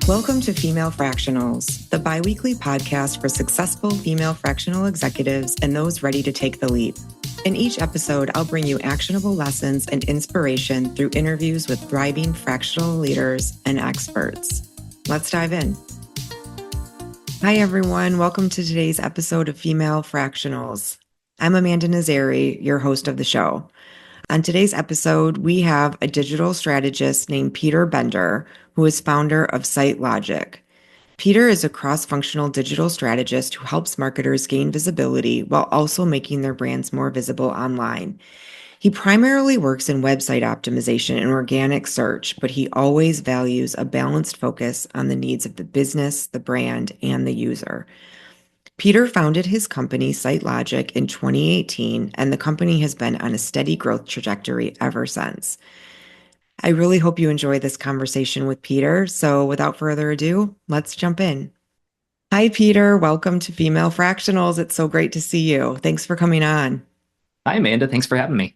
Welcome to Female Fractionals, the biweekly podcast for successful female fractional executives and those ready to take the leap. In each episode, I'll bring you actionable lessons and inspiration through interviews with thriving fractional leaders and experts. Let's dive in. Hi, everyone. Welcome to today's episode of Female Fractionals. I'm Amanda Nazari, your host of the show. On today's episode, we have a digital strategist named Peter Bender, who is founder of SiteLogic. Peter is a cross-functional digital strategist who helps marketers gain visibility while also making their brands more visible online. He primarily works in website optimization and organic search, but he always values a balanced focus on the needs of the business, the brand, and the user. Peter founded his company, SiteLogic, in 2018, and the company has been on a steady growth trajectory ever since. I really hope you enjoy this conversation with Peter. So without further ado, let's jump in. Hi, Peter. Welcome to Female Fractionals. It's so great to see you. Thanks for coming on. Hi, Amanda. Thanks for having me.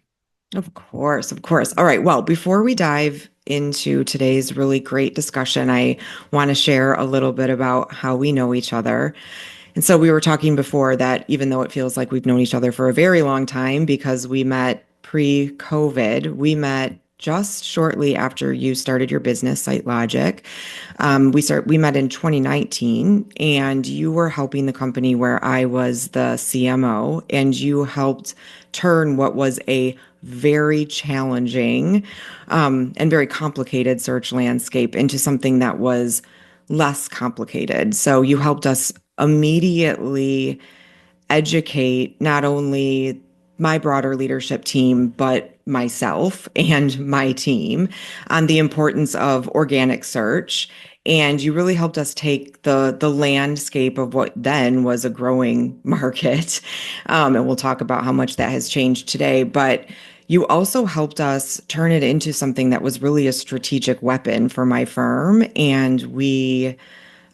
Of course, of course. All right. Well, before we dive into today's really great discussion, I want to share a little bit about how we know each other. And so we were talking before that even though it feels like we've known each other for a very long time because we met pre-COVID, we met just shortly after you started your business, SiteLogic. We met in 2019, and you were helping the company where I was the CMO, and you helped turn what was a very challenging and very complicated search landscape into something that was less complicated. So you helped us immediately educate not only my broader leadership team, but myself and my team on the importance of organic search. And you really helped us take the landscape of what then was a growing market. And we'll talk about how much that has changed today. But you also helped us turn it into something that was really a strategic weapon for my firm. And we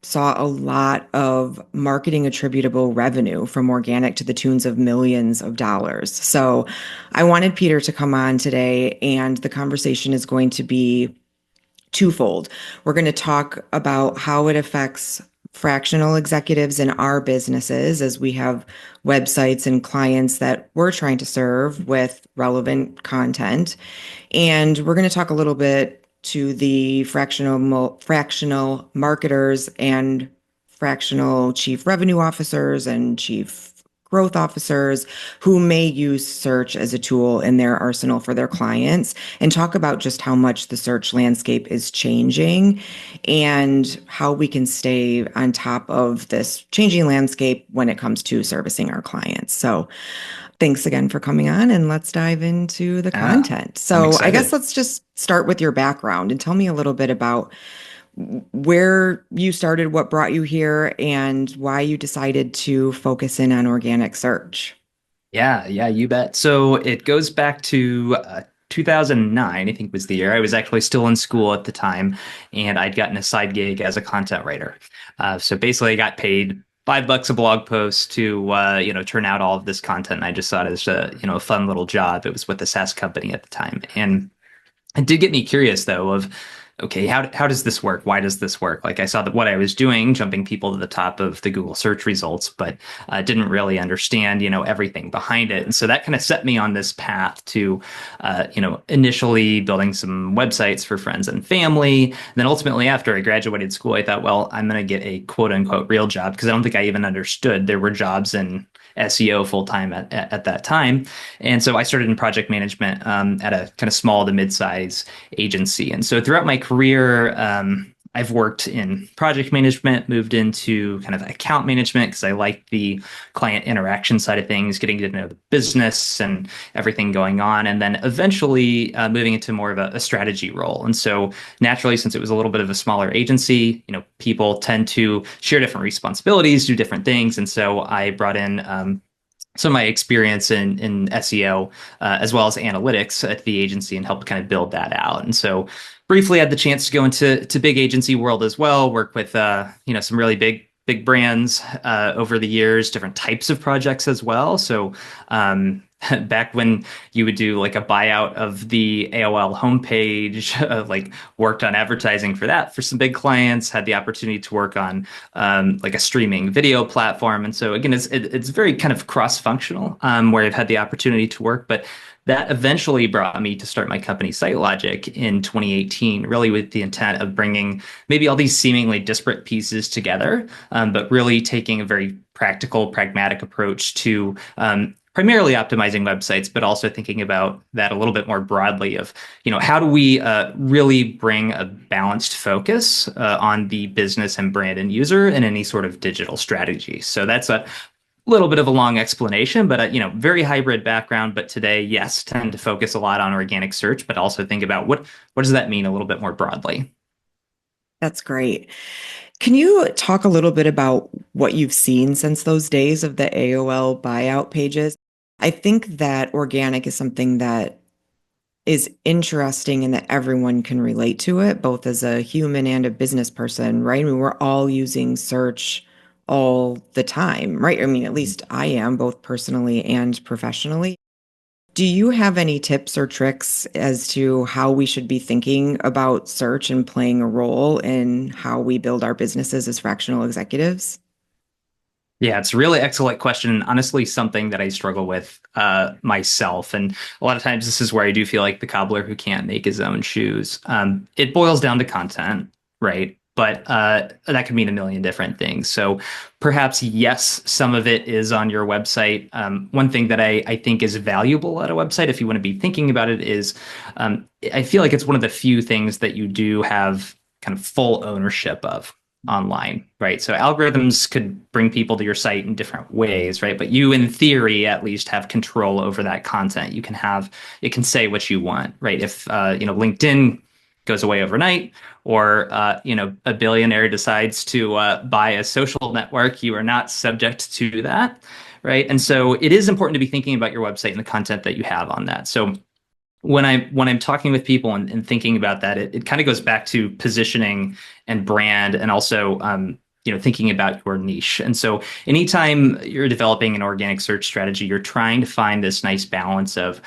saw a lot of marketing attributable revenue from organic to the tunes of millions of dollars. So I wanted Peter to come on today, and the conversation is going to be twofold. We're going to talk about how it affects fractional executives in our businesses as we have websites and clients that we're trying to serve with relevant content. And we're going to talk a little bit to the fractional marketers and fractional chief revenue officers and chief growth officers who may use search as a tool in their arsenal for their clients, and talk about just how much the search landscape is changing and how we can stay on top of this changing landscape when it comes to servicing our clients. So thanks again for coming on, and let's dive into the content. So I guess let's just start with your background and tell me a little bit about where you started, what brought you here, and why you decided to focus in on organic search. Yeah, you bet. So it goes back to 2009, I think was the year. I was actually still in school at the time, and I'd gotten a side gig as a content writer. So basically I got paid $5 a blog post to turn out all of this content. And I just thought it was a fun little job. It was with a SaaS company at the time, and it did get me curious though of, okay, how does this work? Why does this work? Like I saw that what I was doing, jumping people to the top of the Google search results, but didn't really understand, everything behind it. And so that kind of set me on this path to, initially building some websites for friends and family. And then ultimately after I graduated school, I thought, well, I'm going to get a quote unquote real job, because I don't think I even understood there were jobs in SEO full-time at that time. And so I started in project management at a kind of small to mid-size agency. And so throughout my career, I've worked in project management, moved into kind of account management because I like the client interaction side of things, getting to know the business and everything going on, and then eventually moving into more of a strategy role. And so naturally, since it was a little bit of a smaller agency, people tend to share different responsibilities, do different things. And so I brought in some of my experience in SEO as well as analytics at the agency and helped kind of build that out. And so briefly had the chance to go into big agency world as well, work with some really big brands over the years, different types of projects as well. So back when you would do like a buyout of the AOL homepage, like worked on advertising for that for some big clients, had the opportunity to work on like a streaming video platform. And so again, it's very kind of cross-functional where I've had the opportunity to work, but that eventually brought me to start my company SiteLogic in 2018, really with the intent of bringing maybe all these seemingly disparate pieces together, but really taking a very practical, pragmatic approach to primarily optimizing websites, but also thinking about that a little bit more broadly of, how do we really bring a balanced focus on the business and brand and user in any sort of digital strategy. So that's a little bit of a long explanation, but very hybrid background. But today, yes, tend to focus a lot on organic search, but also think about what does that mean a little bit more broadly. That's great. Can you talk a little bit about what you've seen since those days of the AOL buyout pages? I think that organic is something that is interesting and that everyone can relate to it, both as a human and a business person, right? I mean, we're all using search all the time, right? I mean, at least I am, both personally and professionally. Do you have any tips or tricks as to how we should be thinking about search and playing a role in how we build our businesses as fractional executives? Yeah, it's a really excellent question. And honestly, something that I struggle with myself. And a lot of times, this is where I do feel like the cobbler who can't make his own shoes. It boils down to content, right? But that could mean a million different things. So perhaps, yes, some of it is on your website. One thing that I think is valuable at a website, if you want to be thinking about it, is I feel like it's one of the few things that you do have kind of full ownership of online, right? So algorithms could bring people to your site in different ways, right? But you, in theory, at least have control over that content. It can say what you want, right? If, LinkedIn goes away overnight or, a billionaire decides to buy a social network, you are not subject to that, right? And so it is important to be thinking about your website and the content that you have on that. So when I'm talking with people and thinking about that, it kind of goes back to positioning and brand and also thinking about your niche. And so anytime you're developing an organic search strategy, you're trying to find this nice balance of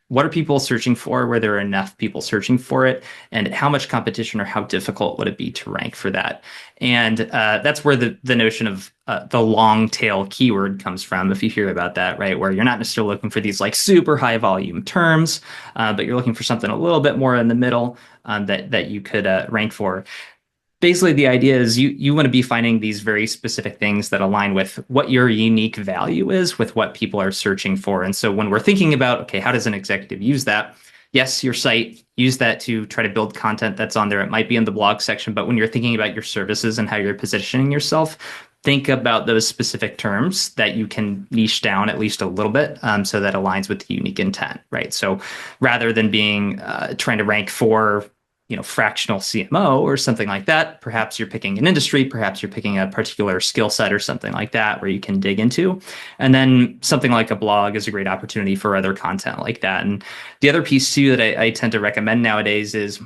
what are people searching for? Were there enough people searching for it? And how much competition or how difficult would it be to rank for that? And that's where the notion of the long tail keyword comes from, if you hear about that, right? Where you're not necessarily looking for these like super high volume terms, but you're looking for something a little bit more in the middle that you could rank for. Basically, the idea is you want to be finding these very specific things that align with what your unique value is with what people are searching for. And so when we're thinking about, okay, how does an executive use that? Yes, your site, use that to try to build content that's on there. It might be in the blog section, but when you're thinking about your services and how you're positioning yourself, think about those specific terms that you can niche down at least a little bit, so that aligns with the unique intent, right? So rather than being trying to rank for fractional CMO or something like that. Perhaps you're picking an industry, perhaps you're picking a particular skill set or something like that where you can dig into. And then something like a blog is a great opportunity for other content like that. And the other piece too that I tend to recommend nowadays is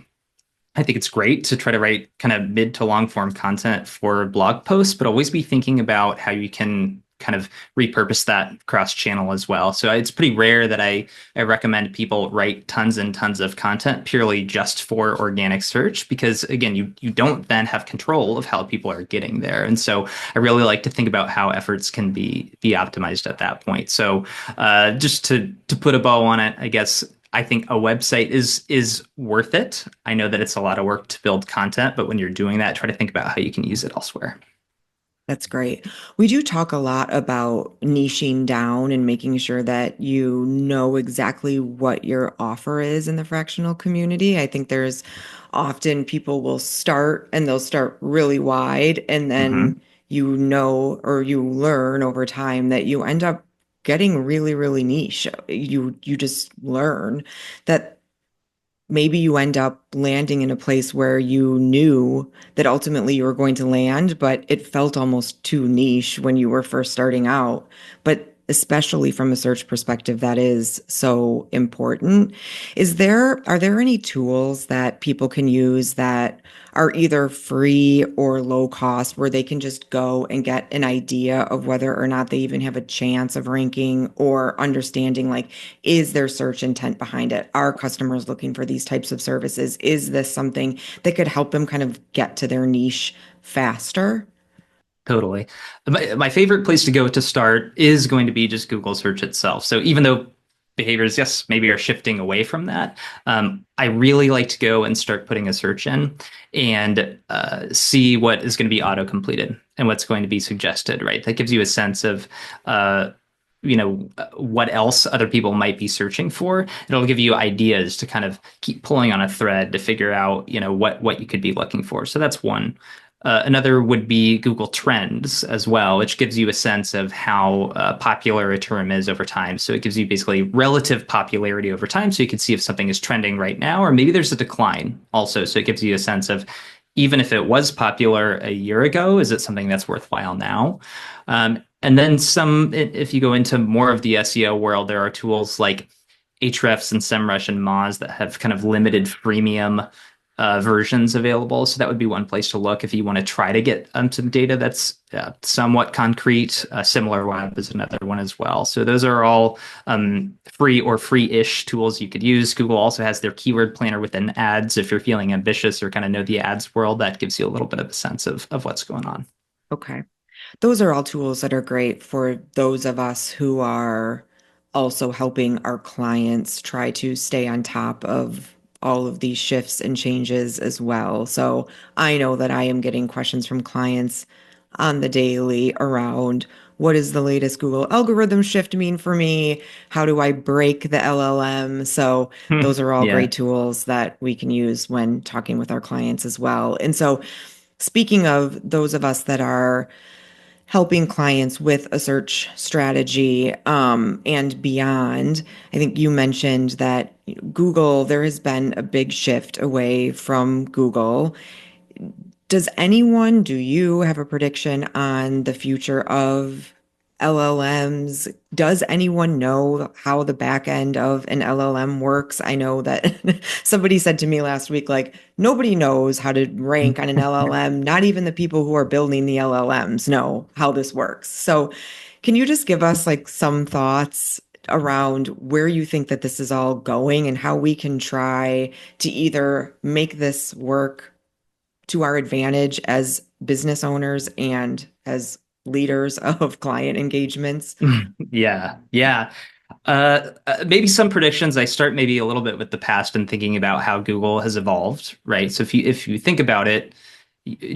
I think it's great to try to write kind of mid to long form content for blog posts, but always be thinking about how you can kind of repurpose that cross channel as well. So it's pretty rare that I recommend people write tons and tons of content purely just for organic search, because again, you don't then have control of how people are getting there. And so I really like to think about how efforts can be optimized at that point. So just to put a bow on it, I guess I think a website is worth it. I know that it's a lot of work to build content, but when you're doing that, try to think about how you can use it elsewhere. That's great. We do talk a lot about niching down and making sure that you know exactly what your offer is in the fractional community. I think there's often people will start and they'll start really wide, and then Hmm. you know or you learn over time that you end up getting really, really niche. You just learn that maybe you end up landing in a place where you knew that ultimately you were going to land, but it felt almost too niche when you were first starting out. But especially from a search perspective, that is so important. Are there any tools that people can use that are either free or low cost where they can just go and get an idea of whether or not they even have a chance of ranking or understanding like, is there search intent behind it? Are customers looking for these types of services? Is this something that could help them kind of get to their niche faster? Totally. My favorite place to go to start is going to be just Google search itself. So even though behaviors, yes, maybe are shifting away from that, I really like to go and start putting a search in and see what is going to be auto completed and what's going to be suggested, right? That gives you a sense of what else other people might be searching for. It'll give you ideas to kind of keep pulling on a thread to figure out, what you could be looking for. So that's one. Another would be Google Trends as well, which gives you a sense of how popular a term is over time. So it gives you basically relative popularity over time. So you can see if something is trending right now, or maybe there's a decline also. So it gives you a sense of even if it was popular a year ago, is it something that's worthwhile now? And then if you go into more of the SEO world, there are tools like Ahrefs and SEMrush and Moz that have kind of limited freemium versions available. So that would be one place to look if you want to try to get some data that's somewhat concrete. SimilarWeb is another one as well. So those are all free or free-ish tools you could use. Google also has their keyword planner within ads. If you're feeling ambitious or kind of know the ads world, that gives you a little bit of a sense of what's going on. Okay. Those are all tools that are great for those of us who are also helping our clients try to stay on top of all of these shifts and changes as well. So I know that I am getting questions from clients on the daily around what does the latest Google algorithm shift mean for me? How do I break the LLM? So those are all Yeah. great tools that we can use when talking with our clients as well. And so speaking of those of us that are helping clients with a search strategy and beyond. I think you mentioned that Google, there has been a big shift away from Google. Do you have a prediction on the future of LLMs? Does anyone know how the back end of an LLM works? I know that somebody said to me last week, like, nobody knows how to rank on an LLM. Not even the people who are building the LLMs know how this works. So, can you just give us like some thoughts around where you think that this is all going and how we can try to either make this work to our advantage as business owners and as leaders of client engagements? Yeah, yeah. Maybe some predictions. I start maybe a little bit with the past and thinking about how Google has evolved, right? So if you think about it,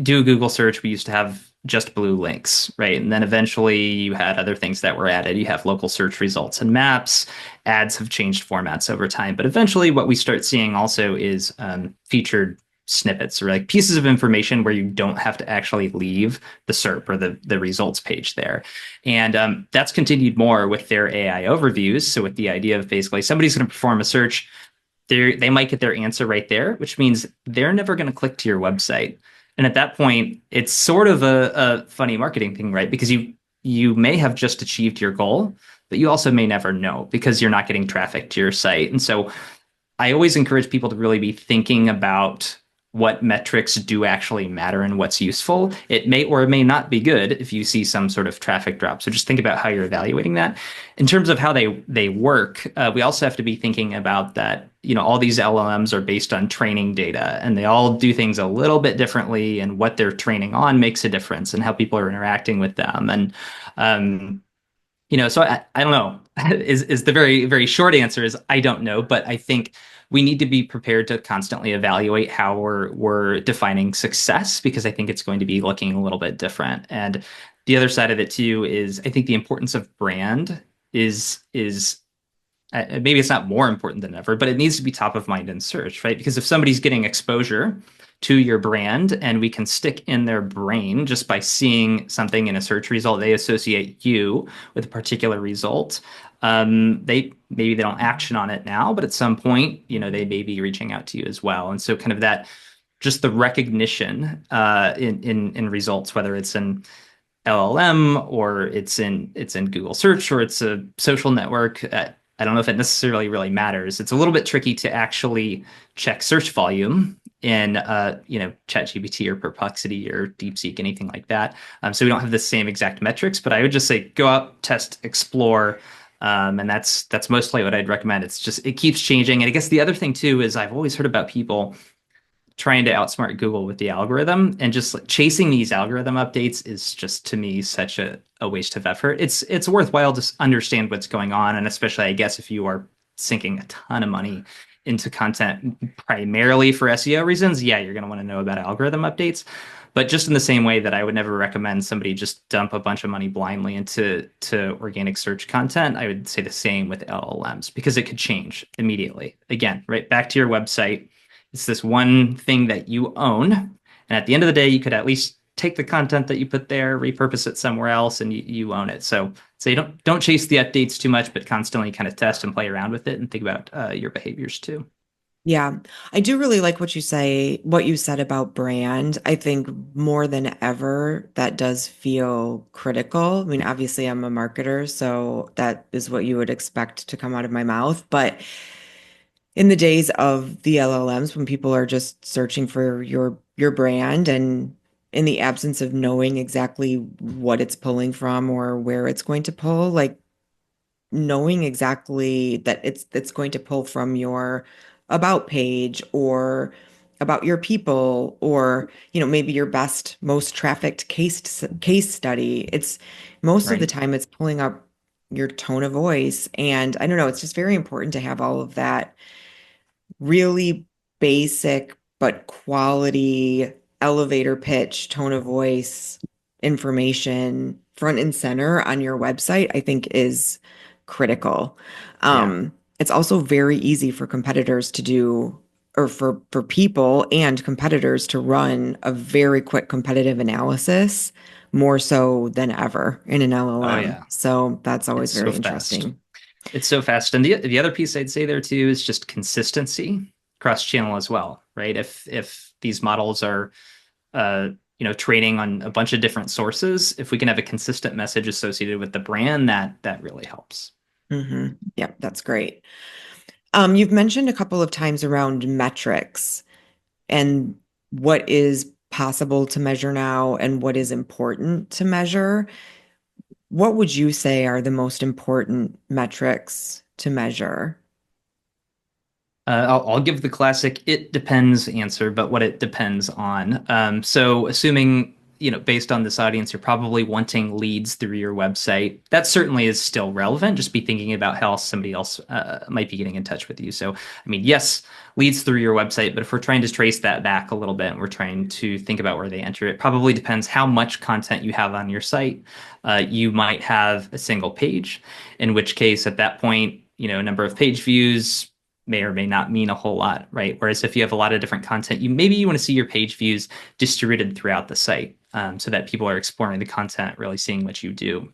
do a Google search, we used to have just blue links, right? And then eventually you had other things that were added. You have local search results and maps. Ads have changed formats over time, but eventually what we start seeing also is featured snippets or like pieces of information where you don't have to actually leave the SERP or the results page there. And that's continued more with their AI overviews. So with the idea of basically somebody's going to perform a search, they might get their answer right there, which means they're never going to click to your website. And at that point, it's sort of a funny marketing thing, right? Because you may have just achieved your goal, but you also may never know because you're not getting traffic to your site. And so I always encourage people to really be thinking about what metrics do actually matter and what's useful. It may or may not be good if you see some sort of traffic drop. So just think about how you're evaluating that. In terms of how they work, we also have to be thinking about that, all these LLMs are based on training data and they all do things a little bit differently, and what they're training on makes a difference and how people are interacting with them. And so I don't know is the very, very short answer is I don't know, but I think we need to be prepared to constantly evaluate how we're defining success, because I think it's going to be looking a little bit different. And the other side of it too is I think the importance of brand is maybe it's not more important than ever, but it needs to be top of mind in search, right? Because if somebody's getting exposure to your brand and we can stick in their brain just by seeing something in a search result, they associate you with a particular result. Maybe they don't action on it now, but at some point, they may be reaching out to you as well. And so kind of that, just the recognition in results, whether it's in LLM or it's in Google search or it's a social network. I don't know if it necessarily really matters. It's a little bit tricky to actually check search volume in ChatGPT or Perplexity or DeepSeek, anything like that. So we don't have the same exact metrics, but I would just say go out, test, explore. And that's mostly what I'd recommend. It's just it keeps changing. And I guess the other thing too is I've always heard about people trying to outsmart Google with the algorithm and just like, chasing these algorithm updates is just to me such a waste of effort. It's worthwhile to understand what's going on, and especially I guess if you are sinking a ton of money into content primarily for SEO reasons, yeah, you're going to want to know about algorithm updates. But just in the same way that I would never recommend somebody just dump a bunch of money blindly into organic search content, I would say the same with LLMs because it could change immediately. Again, right back to your website, it's this one thing that you own. And at the end of the day, you could at least take the content that you put there, repurpose it somewhere else, and you own it. So you don't chase the updates too much, but constantly kind of test and play around with it and think about your behaviors too. Yeah, I do really like what you said about brand. I think more than ever, that does feel critical. I mean, obviously, I'm a marketer, so that is what you would expect to come out of my mouth. But in the days of the LLMs, when people are just searching for your brand and in the absence of knowing exactly what it's pulling from or where it's going to pull, like knowing exactly that it's going to pull from your about page or about your people or maybe your best most trafficked case study. It's most of the Right. time it's pulling up your tone of voice, and I don't know, it's just very important to have all of that really basic but quality elevator pitch, tone of voice information front and center on your website, I think is critical. Yeah. It's also very easy for competitors to do, or for people and competitors to run a very quick competitive analysis, more so than ever in an Oh LLM. yeah. So that's It's always so very fast. interesting. It's so fast. And the other piece I'd say there too is just consistency cross channel as well, right? If these models are uh, training on a bunch of different sources, if we can have a consistent message associated with the brand, that really helps. Yeah, that's great. You've mentioned a couple of times around metrics and what is possible to measure now and what is important to measure. What would you say are the most important metrics to measure? I'll give the classic "it depends" answer, but what it depends on. So, assuming based on this audience, you're probably wanting leads through your website. That certainly is still relevant. Just be thinking about how somebody else might be getting in touch with you. So, I mean, yes, leads through your website, but if we're trying to trace that back a little bit, and we're trying to think about where they enter, it probably depends how much content you have on your site. You might have a single page, in which case, at that point, number of page views may or may not mean a whole lot, right? Whereas if you have a lot of different content, you want to see your page views distributed throughout the site, so that people are exploring the content, really seeing what you do.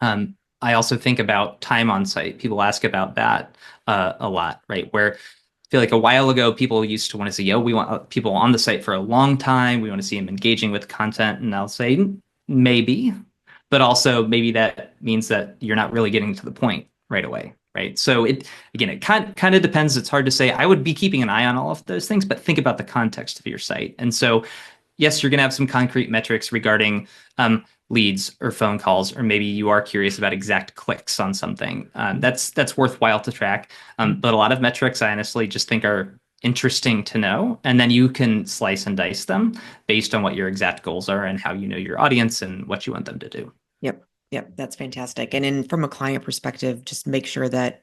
I also think about time on site. People ask about that a lot, right? Where I feel like a while ago, people used to want to say, "Oh, we want people on the site for a long time. We want to see them engaging with content." And I'll say, maybe, but also maybe that means that you're not really getting to the point right away, right? So it kind of depends. It's hard to say. I would be keeping an eye on all of those things, but think about the context of your site. And so, yes, you're going to have some concrete metrics regarding leads or phone calls, or maybe you are curious about exact clicks on something. That's worthwhile to track. But a lot of metrics, I honestly just think are interesting to know, and then you can slice and dice them based on what your exact goals are and how you know your audience and what you want them to do. Yep. Yep. That's fantastic. And from a client perspective, just make sure that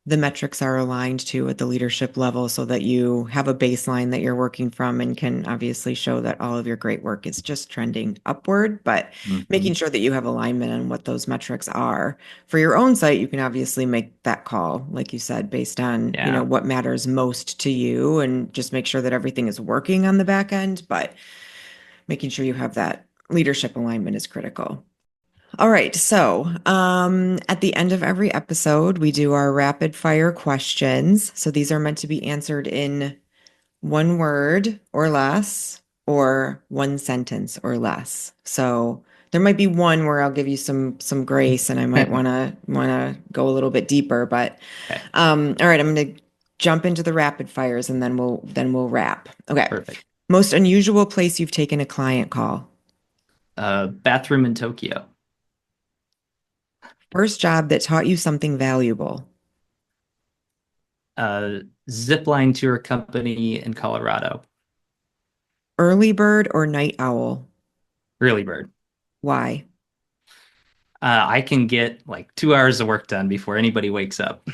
the metrics are aligned to at the leadership level so that you have a baseline that you're working from and can obviously show that all of your great work is just trending upward, but making Mhm. sure that you have alignment on what those metrics are. For your own site, you can obviously make that call, like you said, based on, Yeah. what matters most to you and just make sure that everything is working on the back end, but making sure you have that leadership alignment is critical. All right. So, at the end of every episode, we do our rapid fire questions. So these are meant to be answered in one word or less, or one sentence or less. So There might be one where I'll give you some grace and I might wanna go a little bit deeper, but Okay, all right, I'm gonna jump into the rapid fires and then we'll wrap. Okay. perfect. Most unusual place you've taken a client call. Bathroom in Tokyo. First job that taught you something valuable. Uh, Zip line tour company in Colorado. Early bird or night owl? Early bird. Why? I can get like 2 hours of work done before anybody wakes up.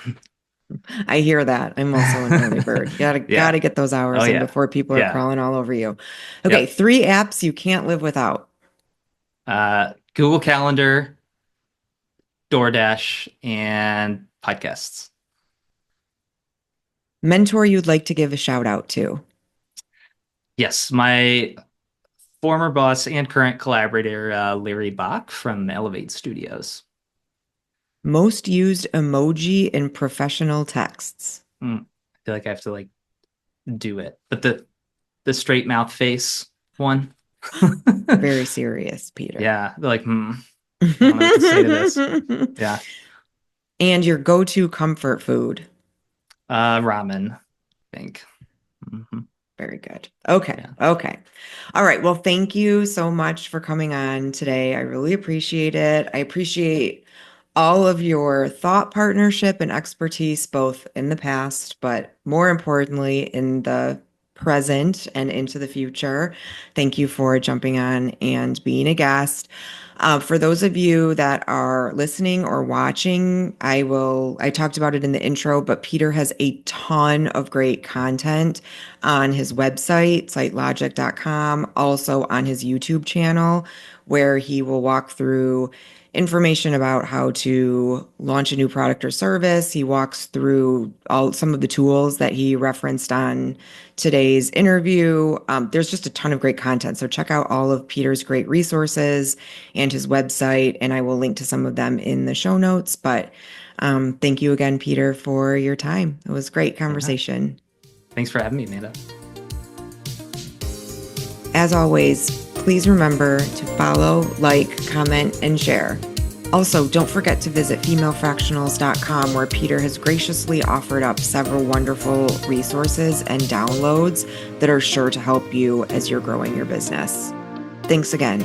I hear that. I'm also an early bird. You gotta Yeah. get those Oh hours in yeah. before people are Yeah. crawling all over you. Okay, Yep. 3 apps you can't live without. Google Calendar, DoorDash, and podcasts. Mentor you'd like to give a shout out to. Yes, my former boss and current collaborator, Larry Bach from Elevate Studios. Most used emoji in professional texts. I feel like I have to like do it, but the straight mouth face one. Very serious, Peter. Yeah, like I don't know what to say to this. Yeah, And your go-to comfort food. ramen, I think. Hmm. Very good. Okay. Yeah. Okay. All right. Well, thank you so much for coming on today. I really appreciate it. I appreciate all of your thought partnership and expertise, both in the past, but more importantly, in the present and into the future. Thank you for jumping on and being a guest. For those of you that are listening or watching, I talked about it in the intro, but Peter has a ton of great content on his website, sitelogic.com, also on his YouTube channel, where he will walk through information about how to launch a new product or service. He walks through all some of the tools that he referenced on today's interview. There's just a ton of great content. So check out all of Peter's great resources and his website, and I will link to some of them in the show notes. But thank you again, Peter, for your time. It was a great Yeah. conversation. Thanks for having me, Amanda. As always, please remember to follow, like, comment, and share. Also, don't forget to visit femalefractionals.com, where Peter has graciously offered up several wonderful resources and downloads that are sure to help you as you're growing your business. Thanks again.